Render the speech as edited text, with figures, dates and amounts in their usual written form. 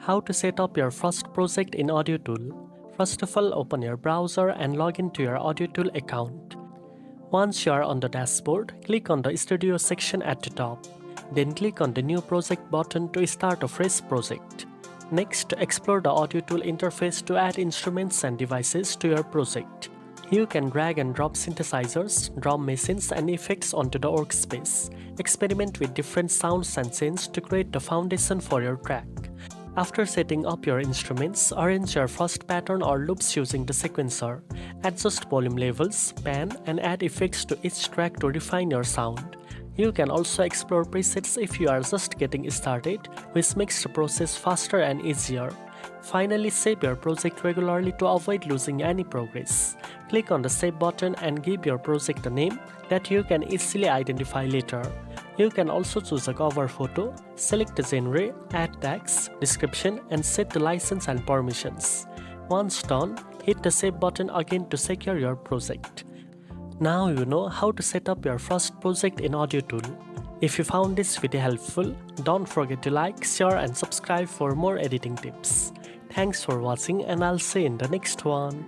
How to set up your first project in AudioTool. First of all, open your browser and log into your AudioTool account. Once you are on the dashboard, click on the Studio section at the top. Then click on the New Project button to start a fresh project. Next, explore the AudioTool interface to add instruments and devices to your project. You can drag and drop synthesizers, drum machines, and effects onto the workspace. Experiment with different sounds and scenes to create the foundation for your track. After setting up your instruments, arrange your first pattern or loops using the sequencer. Adjust volume levels, pan, and add effects to each track to refine your sound. You can also explore presets if you are just getting started, which makes the process faster and easier. Finally, save your project regularly to avoid losing any progress. Click on the Save button and give your project a name that you can easily identify later. You can also choose a cover photo, select the genre, add tags, description, and set the license and permissions. Once done, hit the Save button again to secure your project. Now you know how to set up your first project in AudioTool. If you found this video helpful, don't forget to like, share, and subscribe for more editing tips. Thanks for watching, and I'll see you in the next one.